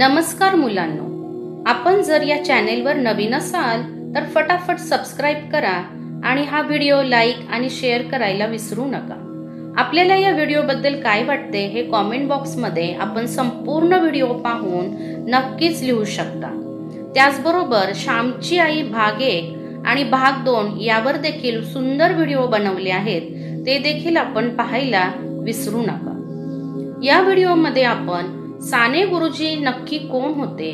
नमस्कार मुलांनो, आपण जर या चॅनेलवर नवीन असाल तर फटाफट सबस्क्राईब करा आणि हा व्हिडिओ लाईक आणि शेअर करायला विसरू नका. आपल्याला या व्हिडिओबद्दल काय वाटते हे कॉमेंट बॉक्समध्ये आपण संपूर्ण व्हिडिओ पाहून नक्कीच लिहू शकता. त्याचबरोबर श्यामची आई भाग 1 आणि भाग 2 यावर देखील सुंदर व्हिडिओ बनवले आहेत, ते देखील आपण पाहायला विसरू नका. या व्हिडिओमध्ये आपण साने गुरुजी नक्की कोण होते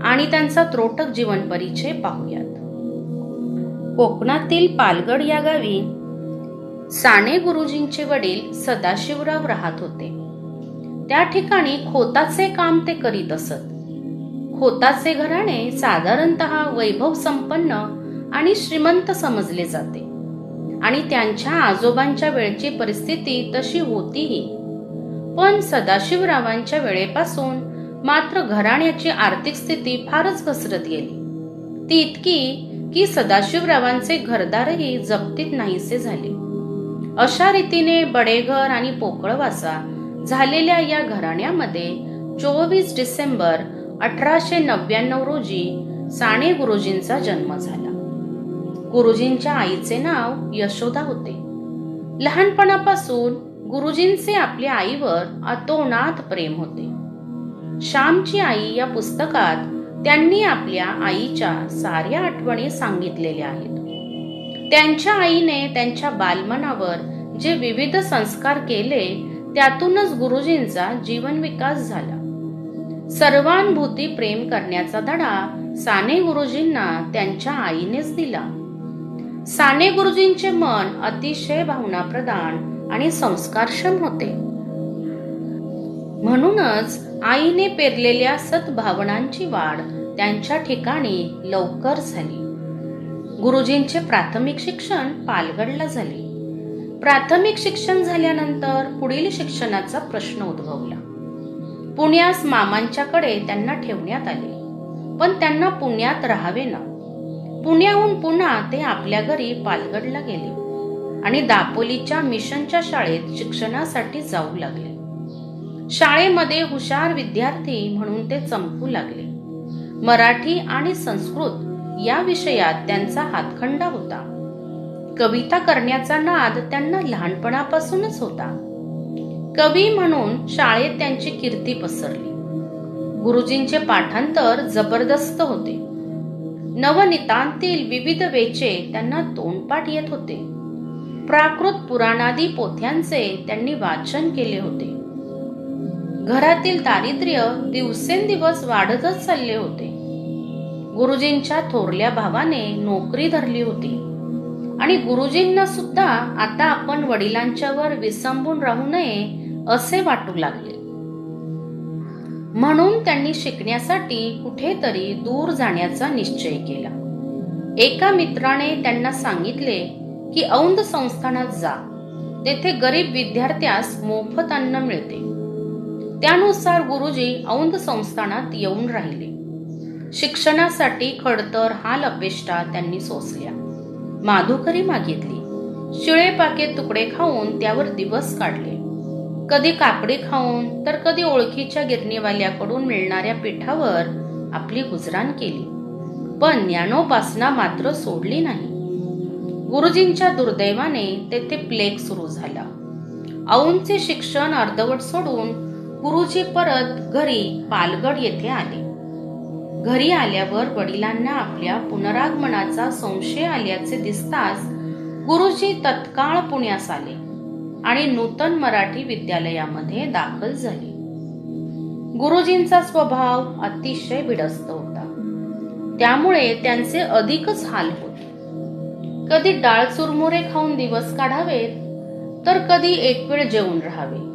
आणि त्यांचा त्रोटक जीवन परिचय पाहूयात. कोकणातील पालगड या गावी साने गुरुजींचे वडील सदाशिवराव राहत होते. त्या ठिकाणी खोताचे काम ते करीत असत. खोताचे घराणे साधारणतः वैभव संपन्न आणि श्रीमंत समजले जाते आणि त्यांच्या आजोबांच्या वेळची परिस्थिती तशी होतीही. पण सदाशिवरावांच्या वेळेपासून मात्र घराण्याची आर्थिक स्थिती फारच घसरत गेली. ती इतकी की सदाशिवरावांचे घरदारही जप्तीत नाहीसे झाले. अशा रीतीने बडेघर आणि पोकळवासा झालेल्या या घराण्यामध्ये 24 डिसेंबर 1899 रोजी साने गुरुजींचा जन्म झाला. गुरुजींच्या आईचे नाव यशोदा होते. लहानपणापासून गुरुजींचे आपल्या आईवर अतोनात प्रेम होते. श्यामची आई या पुस्तकात त्यांनी आपल्या आईच्या साऱ्या आठवणी सांगितलेल्या आहेत. त्यांच्या आईने त्यांच्या बालमनावर जे विविध संस्कार केले त्यातूनच गुरुजींचा जीवन विकास झाला. सर्वानुभूती प्रेम करण्याचा धडा साने गुरुजींना त्यांच्या आईनेच दिला. साने गुरुजींचे मन अतिशय भावनाप्रधान आणि संस्कारक्षम होते. म्हणूनच आईने पेरलेल्या सद्भावनांची वाढ त्यांच्या ठिकाणी लवकर झाली. गुरुजींचे प्राथमिक शिक्षण पालगडला झाले. प्राथमिक शिक्षण झाल्यानंतर पुढील शिक्षणाचा प्रश्न उद्भवला. पुण्यास मामांच्याकडे त्यांना ठेवण्यात आले, पण त्यांना पुण्यात राहावे ना. पुण्याहून पुन्हा ते आपल्या घरी पालगडला गेले आणि दापोलीच्या मिशनच्या शाळेत शिक्षणासाठी जाऊ लागले. शाळेमध्ये हुशार विद्यार्थी म्हणून ते चमकू लागले. मराठी आणि संस्कृत या विषयात त्यांचा हातखंडा होता. कविता करण्याचा नाद त्यांना लहानपणापासूनच होता. कवी म्हणून शाळेत त्यांची कीर्ती पसरली. गुरुजींचे पाठांतर जबरदस्त होते. नवनीतांतील विविध वेचे त्यांना तोंडपाठ येत होते. प्राकृत पुराणादी पोथ्यांचे त्यांनी वाचन केले होते. घरातील दारिद्र्य दिवसेंदिवस वाढतच चालले होते. गुरुजींच्या थोरल्या भावाने नोकरी धरली होती आणि गुरुजींना सुद्धा आता आपण वडिलांच्यावर विसंबून राहू नये असे वाटू लागले. म्हणून त्यांनी शिकण्यासाठी कुठेतरी दूर जाण्याचा निश्चय केला. एका मित्राने त्यांना सांगितले की औंध संस्थानात जा, तेथे गरीब विद्यार्थ्यास मोफत अन्न मिळते. त्यानुसार गुरुजी औंध संस्थानात येऊन राहिले. शिक्षणासाठी खडतर हाल अपेष्टा त्यांनी सोसल्या. माधुकरी मागितली. शिळे पाके तुकडे खाऊन त्यावर दिवस काढले. कधी काकडी खाऊन तर कधी ओळखीच्या गिरणीवाल्याकडून मिळणाऱ्या पिठावर आपली गुजराण केली. पण ज्ञानोपासना मात्र सोडली नाही. गुरुजींच्या दुर्दैवाने तेथे प्लेग सुरू झाला. औंधचे शिक्षण अर्धवट सोडून गुरुजी परत घरी पालगड येथे आले. घरी आल्यावर वडिलांना आपल्या पुनरागमनाचा संशय आल्याचे दिसताच गुरुजी तत्काळ पुण्यास आले आणि नूतन मराठी विद्यालयामध्ये दाखल झाले. गुरुजींचा स्वभाव अतिशय बिडस्त होता, त्यामुळे त्यांचे अधिकच हाल होते. कधी डाळ चुरमुरे खाऊन दिवस काढावेत तर कधी एक वेळ जेवून राहावे.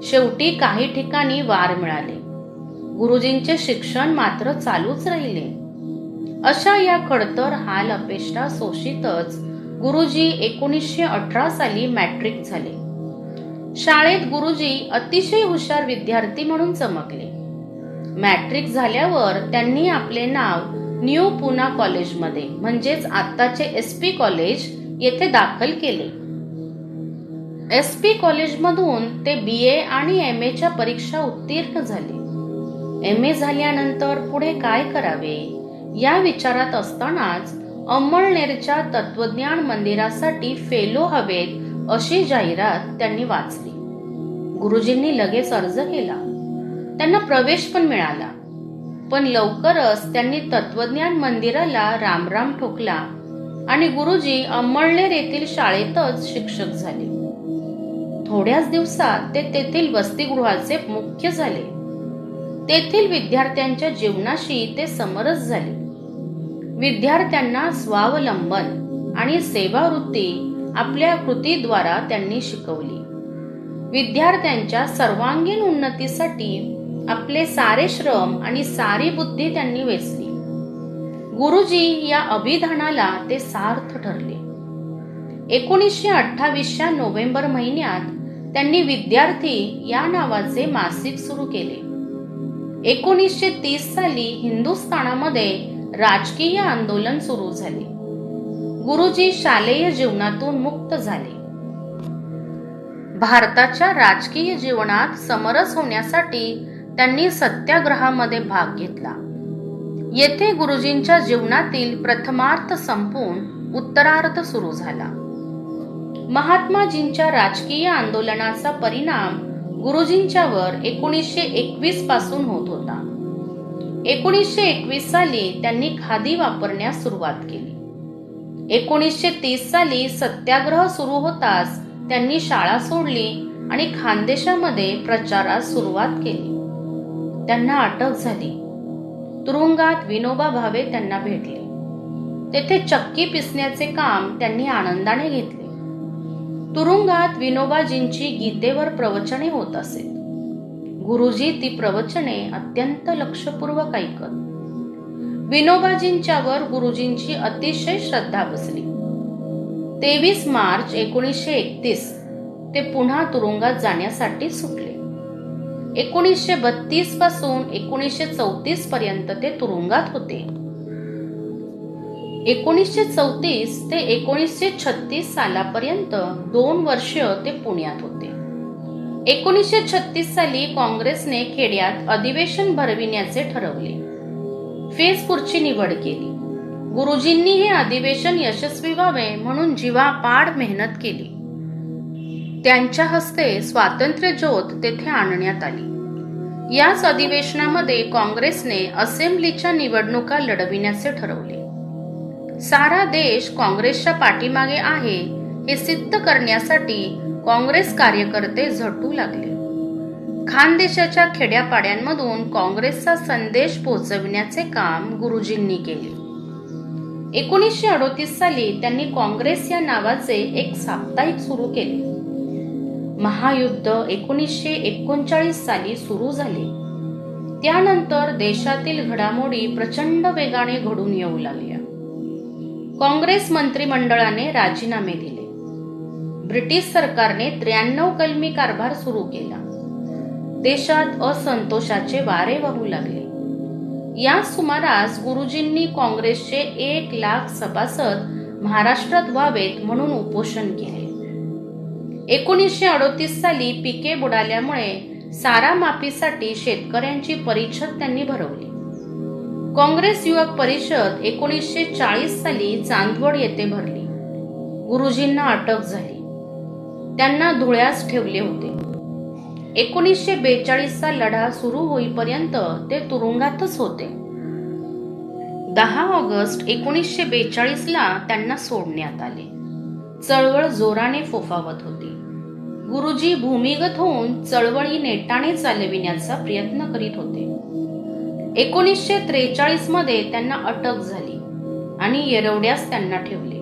शेवटी काही ठिकाणी वार मिळाले. गुरुजींचे शिक्षण मात्र चालूच राहिले. अशा या खडतर हाल अपेष्टा सोशीतच गुरुजी 1918 साली मॅट्रिक झाले. शाळेत गुरुजी अतिशय हुशार विद्यार्थी म्हणून चमकले. मॅट्रिक झाल्यावर त्यांनी आपले नाव न्यू पुना कॉलेजमध्ये म्हणजेच आत्ताचे SP कॉलेज येथे दाखल केले. SP कॉलेजमधून ते BA आणि MA च्या परीक्षा उत्तीर्ण झाले. MA झाल्यानंतर पुढे काय करावे या विचारात असतानाच अंमळनेरच्या तत्वज्ञान मंदिरासाठी फेलो हवेत अशी जाहिरात त्यांनी वाचली. गुरुजींनी लगेच अर्ज केला. त्यांना प्रवेश पण मिळाला. पण लवकरच त्यांनी तत्वज्ञान मंदिराला रामराम ठोकला आणि गुरुजी अंमळनेर येथील शाळेतच शिक्षक झाले. थोड्याच दिवसात ते तेथील वसतिगृहाचे मुख्य झाले. तेथील विद्यार्थ्यांच्या जीवनाशी ते समरस झाले. विद्यार्थ्यांना स्वावलंबन आणि सेवावृत्ती आपल्या कृतीद्वारा त्यांनी शिकवली. विद्यार्थ्यांच्या सर्वांगीण उन्नतीसाठी आपले सारे श्रम आणि सारी बुद्धी त्यांनी वेचली. गुरुजी या अभिधानाला ते सार्थ ठरले. 1928च्या नोव्हेंबर महिन्यात त्यांनी विद्यार्थी या नावाचे मासिक सुरू केले. 1930 साली हिंदुस्थानामध्ये राजकीय आंदोलन सुरू झाले. गुरुजी शालेय जीवनातून मुक्त झाले. भारताच्या राजकीय जीवनात समरस होण्यासाठी त्यांनी सत्याग्रहामध्ये भाग घेतला. येथे गुरुजींच्या जीवनातील प्रथमार्थ संपून उत्तरार्थ सुरू झाला. महात्माजींच्या राजकीय आंदोलनाचा परिणाम गुरुजींच्यावर 1921 पासून होत होता. 1921 साली त्यांनी खादी वापरण्यास सुरुवात केली. 1930 साली सत्याग्रह सुरू होताच त्यांनी शाळा सोडली आणि खानदेशामध्ये प्रचारास सुरुवात केली. त्यांना अटक झाली. तुरुंगात विनोबा भावे त्यांना भेटले. तेथे चक्की पिसण्याचे काम त्यांनी आनंदाने घेतले. तुरुंगात विनोबाजींची गीतेवर प्रवचने होत असेत. गुरुजी ती प्रवचने अत्यंत लक्षपूर्वक ऐकत. विनोबाजींच्यावर गुरुजींची अतिशय श्रद्धा बसली. 23 मार्च 1931 ते पुन्हा तुरुंगात जाण्यासाठी सुटले. 1932 पासून 1934 पर्यंत ते तुरुंगात होते. 1934 ते 1936 सालापर्यंत 2 वर्ष ते पुण्यात होते. 1936 साली काँग्रेसने खेड्यात अधिवेशन भरविण्याचे ठरवले. फिरोजपूरची निवड केली. गुरुजींनी हे अधिवेशन यशस्वी व्हावे म्हणून जीवापाड मेहनत केली. त्यांच्या हस्ते स्वातंत्र्य ज्योत तेथे आणण्यात आली. याच अधिवेशनामध्ये काँग्रेसने असेंब्लीच्या निवडणुका लढविण्याचे ठरवले. सारा देश काँग्रेसच्या पाठीमागे आहे हे सिद्ध करण्यासाठी काँग्रेस कार्यकर्ते झटू लागले. खानदेशाच्या खेड्यापाड्यांमधून काँग्रेसचा संदेश पोहोचविण्याचे काम गुरुजींनी केले. 1938 साली त्यांनी काँग्रेस या नावाचे एक साप्ताहिक सुरू केले. महायुद्ध 1939 साली सुरू झाले. त्यानंतर देशातील घडामोडी प्रचंड वेगाने घडून येऊ लागल्या. काँग्रेस मंत्रिमंडळाने राजीनामे दिले. ब्रिटिश सरकारने 93 कलमी कारभार सुरू केला. देशात असंतोषाचे वारे वाहू लागले. या सुमारास गुरुजींनी काँग्रेसचे 1 लाख सभासद महाराष्ट्रात व्हावेत म्हणून उपोषण केले. 1938 साली पिके बुडाल्यामुळे सारा माफीसाठी शेतकऱ्यांची परिषद त्यांनी भरवली. काँग्रेस युवक परिषद 1940 साली चांदवड येथे भरली. गुरुजींना अटक झाली. त्यांना धुळ्यास ठेवले होते. 1942 चा लढा सुरू होईपर्यंत ते तुरुंगातच होते. 10 ऑगस्ट 1942 ला त्यांना सोडण्यात आले. चळवळ जोराने फोफावत होती. गुरुजी भूमिगत होऊन चळवळी नेटाने चालविण्याचा प्रयत्न करीत होते. 1943 मध्ये त्यांना अटक झाली आणि येरवड्यास त्यांना ठेवले.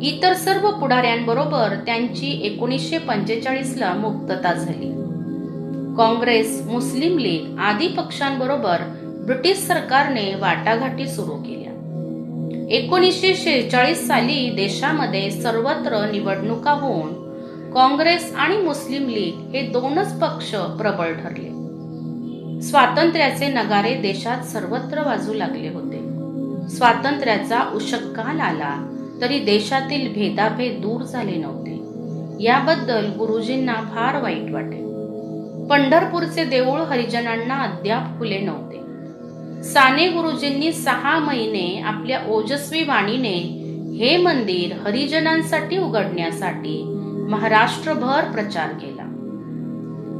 इतर सर्व पुढाऱ्यांबरोबर त्यांची 1945 ला मुक्तता झाली. काँग्रेस, मुस्लिम लीग आदी पक्षांबरोबर ब्रिटिश सरकारने वाटाघाटी सुरू केल्या. 1946 साली देशामध्ये सर्वत्र निवडणुका होऊन काँग्रेस आणि मुस्लिम लीग हे 2च पक्ष प्रबळ ठरले. स्वातंत्र्याचे नगारे देशात सर्वत्र वाजू लागले होते. स्वातंत्र्याचा उषःकाल आला तरी देशातील भेदाभेद दूर झाले नव्हते. याबद्दल गुरुजींना फार वाईट वाटे. पंढरपूरचे देऊळ हरिजनांना अद्याप खुले नव्हते. साने गुरुजींनी 6 महिने आपल्या ओजस्वी वाणीने हे मंदिर हरिजनांसाठी उघडण्यासाठी महाराष्ट्रभर प्रचार केला.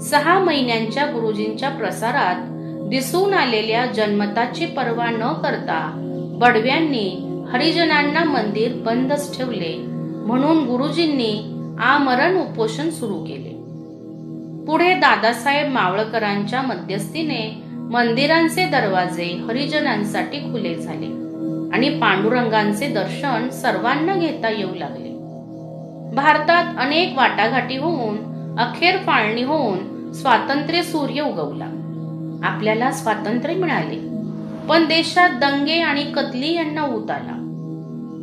6 महिन्यांच्या गुरुजींच्या प्रसारात दिसून आलेल्या जनमताची पर्वा न करता बडव्यांनी हरिजनांना मंदिर बंदच ठेवले, म्हणून गुरुजींनी आमरण उपोषण सुरू केले. पुढे दादासाहेब मावळकरांच्या मध्यस्थीने मंदिरांचे दरवाजे हरिजनांसाठी खुले झाले आणि पांडुरंगांचे दर्शन सर्वांना घेता येऊ लागले. भारतात अनेक वाटाघाटी होऊन अखेर फाळणी होऊन स्वातंत्र्य सूर्य उगवला. आपल्याला स्वातंत्र्य मिळाले, पण देशात दंगे आणि कतली यांना ऊत आला.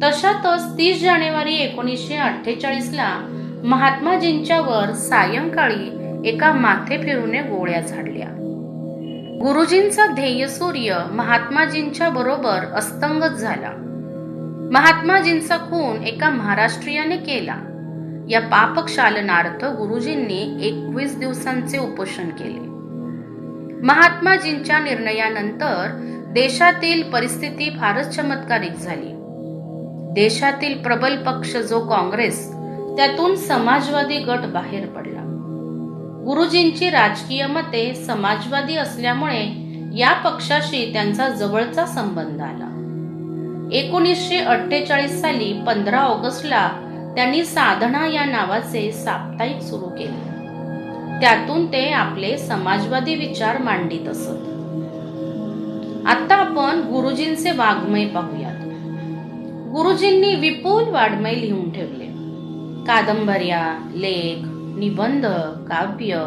तशातच 30 जानेवारी 1948 ला महात्माजींच्यावर सायंकाळी एका माथे फिरूने गोळ्या झाडल्या. गुरुजींचा ध्येय सूर्य महात्माजींच्या बरोबर अस्तंगत झाला. महात्माजींचा खून एका महाराष्ट्रीयाने केला. या पापक्षालनार्थ गुरुजींनी 21 दिवसांचे उपोषण केले. महात्माजींच्या निर्णयानंतर देशातील परिस्थिती फारच चमत्कारिक झाली. देशातील प्रबल पक्ष जो काँग्रेस, त्यातून समाजवादी गट बाहेर पडला. गुरुजींची राजकीय मते समाजवादी असल्यामुळे या पक्षाशी त्यांचा जवळचा संबंध आला. 1948 साली 15 ऑगस्टला त्यांनी साधना या नावाचे साप्ताहिक सुरू केले. त्यातून ते आपले समाजवादी विचार मांडित असत. आता आपण गुरुजींचे वाङ्मय पाहूयात. गुरुजींनी विपुल वाङ्मय लिहून ठेवले. कादंबऱ्या, लेख, निबंध, काव्य,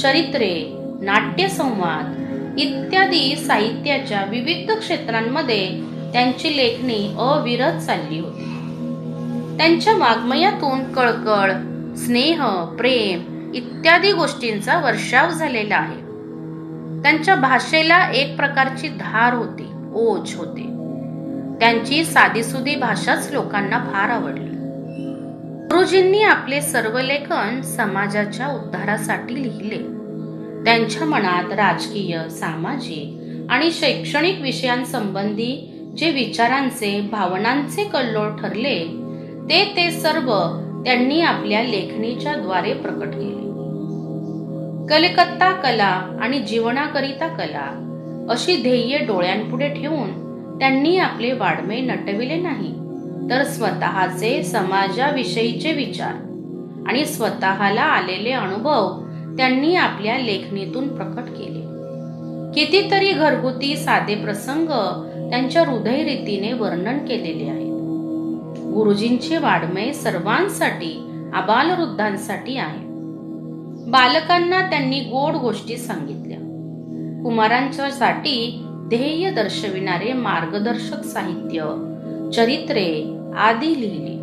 चरित्रे, नाट्यसंवाद इत्यादी साहित्याच्या विविध क्षेत्रांमध्ये त्यांची लेखणी अविरत चालली होती. त्यांच्या वाङ्मयातून कळकळ, स्नेह, प्रेम इत्यादी गोष्टींचा वर्षाव झालेला आहे. त्यांच्या भाषेला एक प्रकारची धार होती, ओज होते. त्यांची साधीसुधी भाषाच लोकांना फार आवडली. गुरुजींनी आपले सर्व लेखन समाजाच्या उद्धारासाठी लिहिले. त्यांच्या मनात राजकीय, सामाजिक आणि शैक्षणिक विषयांसंबंधी जे विचारांचे, भावनांचे कल्लोळ ठरले, ते सर्व त्यांनी आपल्या लेखणीच्या द्वारे प्रकट केले. कलकत्ता कला आणि जीवनाकरिता कला अशी ध्येय डोळ्यांपुढे ठेवून त्यांनी आपले वाङ्मय नटविले नाही, तर स्वतःचे समाजाविषयीचे विचार आणि स्वतःला आलेले अनुभव त्यांनी आपल्या लेखणीतून प्रकट केले. कितीतरी घरगुती साधे प्रसंग त्यांच्या हृदयरीतीने वर्णन केलेले आहेत. गुरुजींचे वाङ्मय सर्वांसाठी, आबालवृद्धांसाठी आहे. बालकांना त्यांनी गोड गोष्टी सांगितल्या. कुमारांच्यासाठी ध्येय दर्शविणारे मार्गदर्शक साहित्य, चरित्रे आदी लिहिली.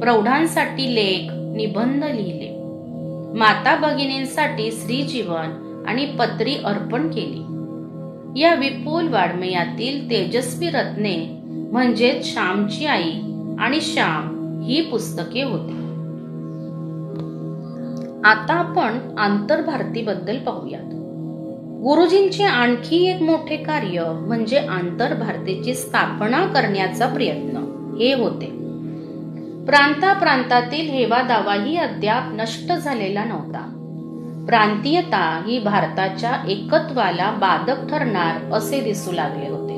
प्रौढांसाठी लेख, निबंध लिहिले. माता भगिनींसाठी श्रीजीवन आणि पत्री अर्पण केली. या विपुल वाङ्मयातील तेजस्वी रत्ने म्हणजेच श्यामची आई आणि श्याम ही पुस्तके होती. आता आपण आंतरभारतीबद्दल पाहूयात. गुरुजींचे आणखी एक मोठे कार्य म्हणजे आंतरभारतीची स्थापना करण्याचा प्रयत्न हे होते. प्रांताप्रांतातील हेवादावाही अद्याप नष्ट झालेला नव्हता. प्रांतीयता ही भारताच्या एकत्वाला बाधक ठरणार असे दिसू लागले होते.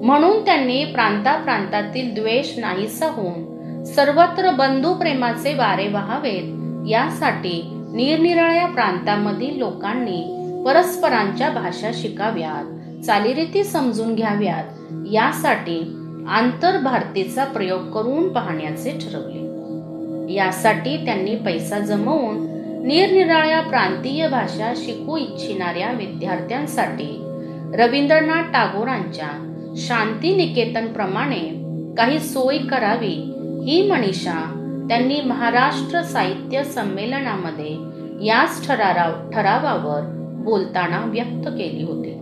म्हणून त्यांनी प्रांताप्रांतातील द्वेष नाहीसा होऊन सर्वत्र बंधू प्रेमाचे वारे वाहावेत यासाठी निरनिराळ्या प्रांतांमधील लोकांनी परस्परांच्या भाषा शिकाव्यात, चालीरीती समजून घ्याव्यात यासाठी आंतरभारतीचा प्रयोग करून पाहण्याचे ठरवले. यासाठी त्यांनी पैसा जमवून निरनिराळ्या प्रांतीय भाषा शिकू इच्छिणाऱ्या विद्यार्थ्यांसाठी रवींद्रनाथ टागोरांच्या शांतिनिकेतन प्रमाणे काही सोय करावी ही मनीषा त्यांनी महाराष्ट्र साहित्य संमेलनामध्ये याच ठरावावर बोलताना व्यक्त केली होती.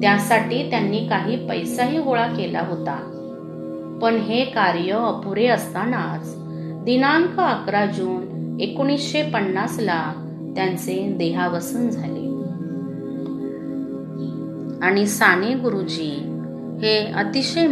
त्यासाठी त्यांनी काही पैसाही गोळा केला होता. पण हे कार्य अपुरे असतानाच दिनांक 11 जून 1950 ला त्यांचे देहावसन झाले. आणि साने गुरुजी हे अतिशय